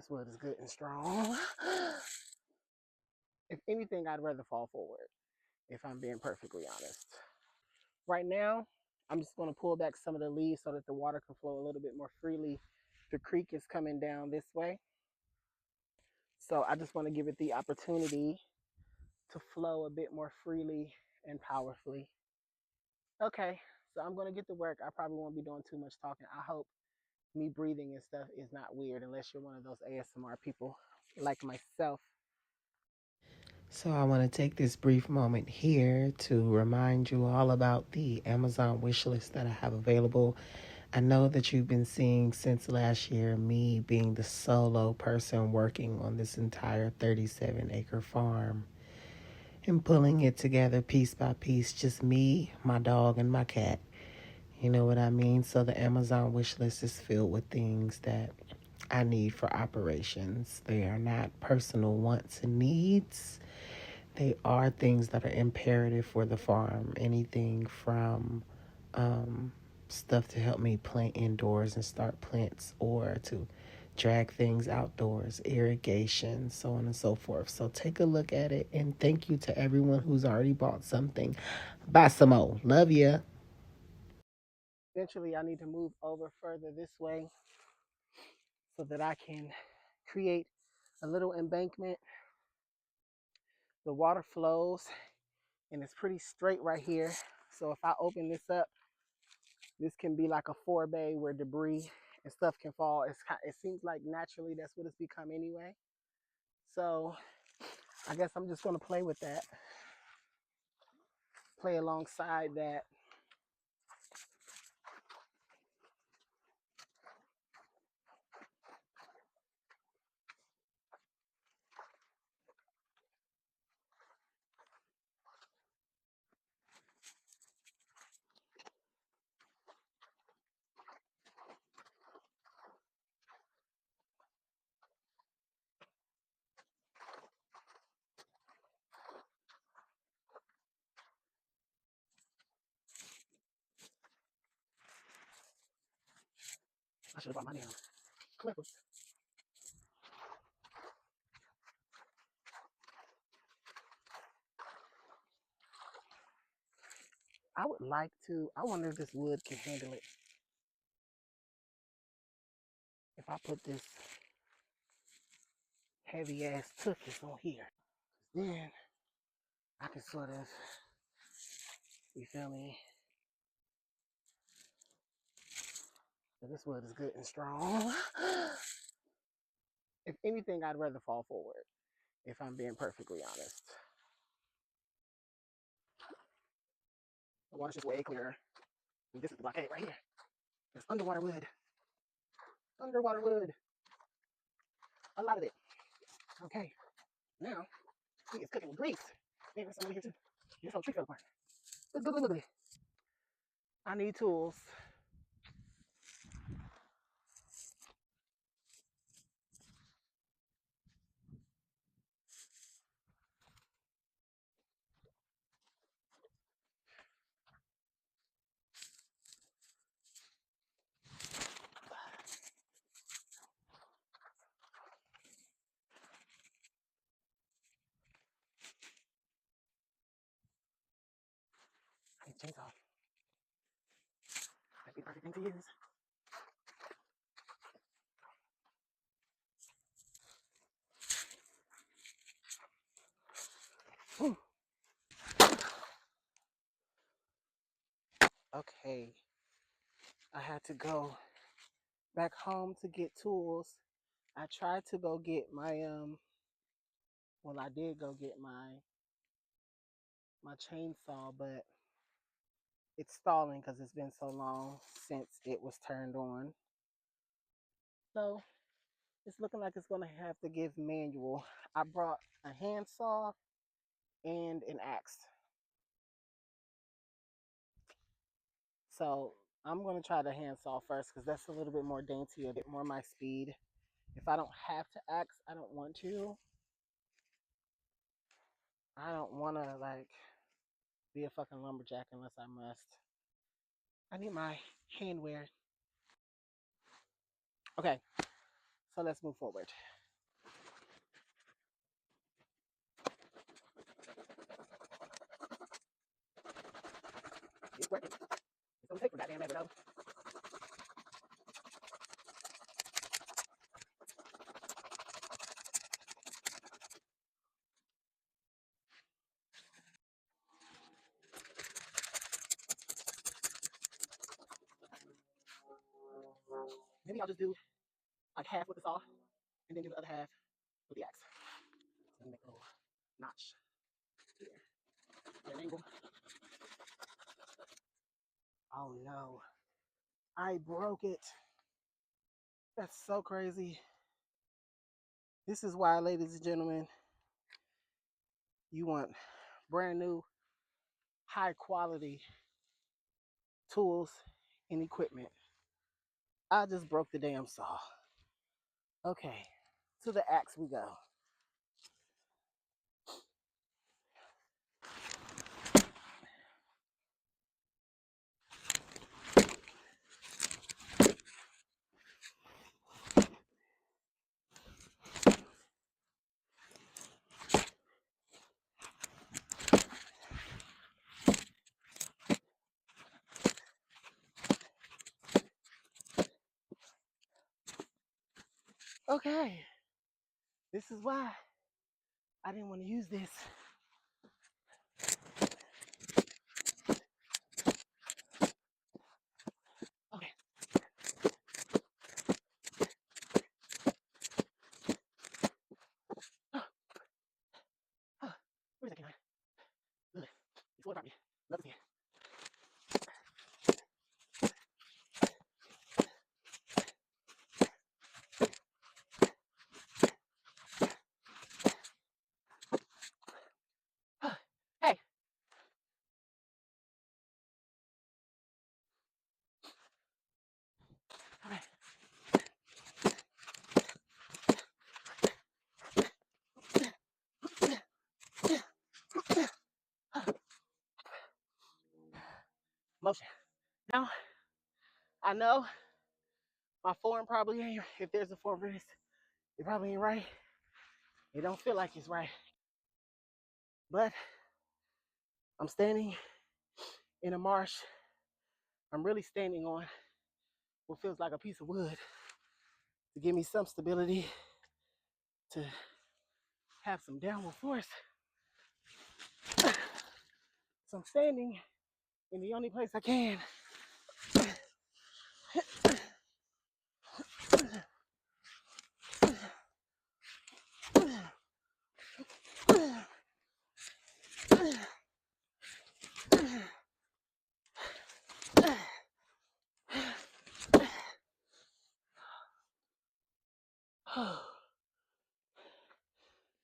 This wood is good and strong. If anything, I'd rather fall forward, if I'm being perfectly honest. Right now, I'm just going to pull back some of the leaves so that the water can flow a little bit more freely. The creek is coming down this way. So I just want to give it the opportunity to flow a bit more freely and powerfully. Okay, so I'm going to get to work. I probably won't be doing too much talking. I hope me breathing and stuff is not weird unless you're one of those ASMR people like myself. So, I want to take this brief moment here to remind you all about the Amazon wish list that I have available. I know that you've been seeing since last year me being the solo person working on this entire 37-acre farm and pulling it together piece by piece, just me, my dog, and my cat. You know what I mean? So, the Amazon wish list is filled with things that I need for operations. They are not personal wants and needs. They are things that are imperative for the farm. Anything from stuff to help me plant indoors and start plants, or to drag things outdoors, irrigation, so on and so forth. So take a look at it, and thank you to everyone who's already bought something. Buy some more. Love ya. Eventually, I need to move over further this way so that I can create a little embankment. The water flows and it's pretty straight right here. So if I open this up, this can be like a forebay where debris and stuff can fall. It seems like naturally that's what it's become anyway. So I guess I'm just gonna play with that, play alongside that. I should have brought my damn clippers. I would like to, I wonder if this wood can handle it. If I put this heavy ass tuchus on here, then I can sort of, you feel me? So this wood is good and strong. If anything, I'd rather fall forward, if I'm being perfectly honest. The water's just way clearer. And this is the blockade right here. There's underwater wood. Underwater wood. A lot of it. Okay. Now, he is cooking with grease. Maybe there's some over here too. This whole tree fell apart. Look. I need tools. I need a chainsaw. That'd be the perfect thing to use. Whew. Okay. I had to go back home to get tools. I tried to go get my well, I did go get my chainsaw, but it's stalling because it's been so long since it was turned on. So it's looking like it's gonna have to give manual. I brought a handsaw and an axe. So I'm gonna try the handsaw first because that's a little bit more dainty, a bit more my speed. If I don't have to axe, I don't want to. I don't wanna like be a fucking lumberjack unless I must. I need my handwear. Okay, So let's move forward. It's working. It's gonna take for goddamn ever though. Maybe I'll just do like half with the saw and then do the other half with the axe. Let me make a little notch here. An angle. Oh no. I broke it. That's so crazy. This is why, ladies and gentlemen, you want brand new, high quality tools and equipment. I just broke the damn saw. Okay, to the axe we go. Okay, this is why I didn't want to use this. Okay. Where's that canine? Good. It's water property. Love to see it. Hey! Okay. Motion. Now, I know my form probably ain't, if there's a form for this, it probably ain't right. It don't feel like it's right. But I'm standing in a marsh. I'm really standing on what feels like a piece of wood to give me some stability, to have some downward force. So I'm standing in the only place I can.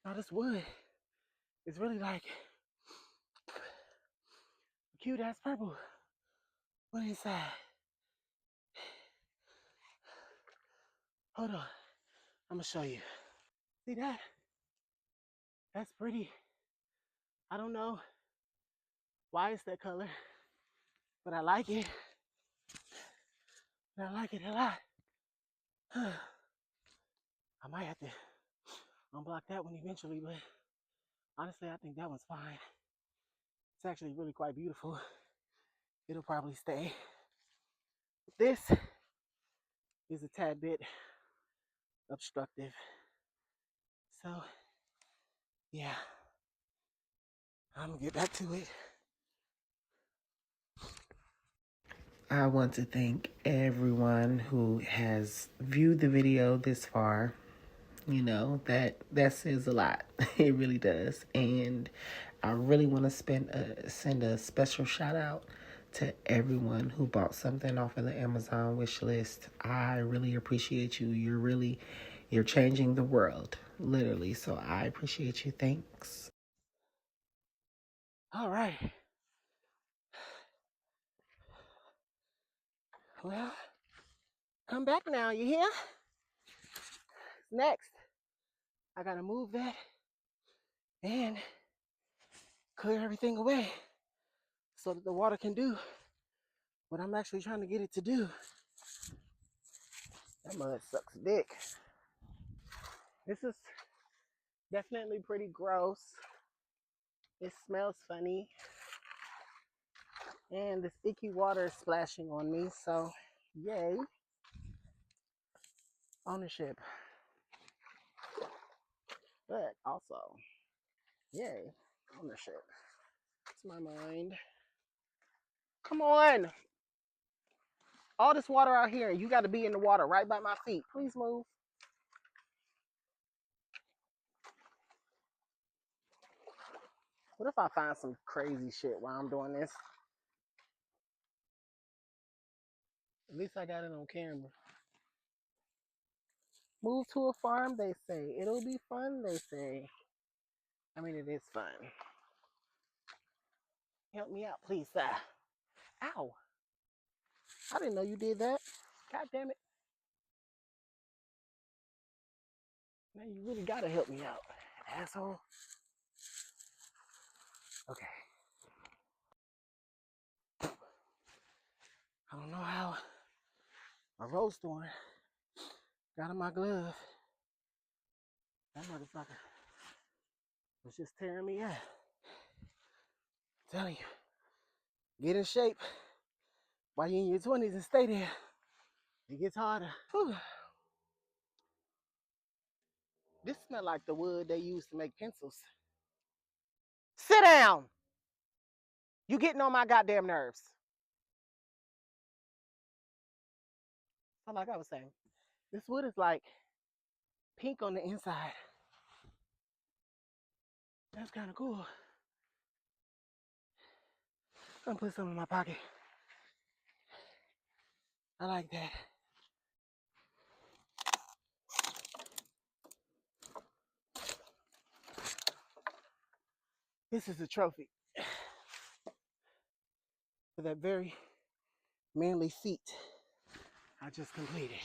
Now this wood is really like a cute ass purple. What inside? Hold on, I'm gonna show you. See that? That's pretty. I don't know why it's that color, but I like it. And I like it a lot. I might have to unblock that one eventually, but honestly, I think that one's fine. It's actually really quite beautiful. It'll probably stay. This is a tad bit obstructive. So, yeah, I'm gonna get back to it. I want to thank everyone who has viewed the video this far. You know, that says a lot. It really does. And I really want to send a special shout out to everyone who bought something off of the Amazon wish list. I really appreciate you. You're changing the world, literally. So I appreciate you. Thanks. All right. Well, come back now, you hear? Next, I gotta move that and clear everything away so that the water can do what I'm actually trying to get it to do. That mud sucks dick. This is definitely pretty gross. It smells funny. And this icky water is splashing on me, so yay. Ownership. But also, yay, ownership. It's my mind. Come on. All this water out here, you got to be in the water right by my feet. Please move. What if I find some crazy shit while I'm doing this? At least I got it on camera. Move to a farm, they say. It'll be fun, they say. I mean, it is fun. Help me out, please, sir. Ow. I didn't know you did that. God damn it. Now you really gotta help me out, asshole. Okay. I don't know how a road storm got in my glove. That motherfucker was just tearing me up. I'm telling you, get in shape while you're in your 20s and stay there. It gets harder. Whew. This smells like the wood they use to make pencils. Sit down. You getting on my goddamn nerves. So like I was saying, this wood is like pink on the inside. That's kind of cool. I'm gonna put some in my pocket. I like that. This is a trophy for that very manly feat I just completed.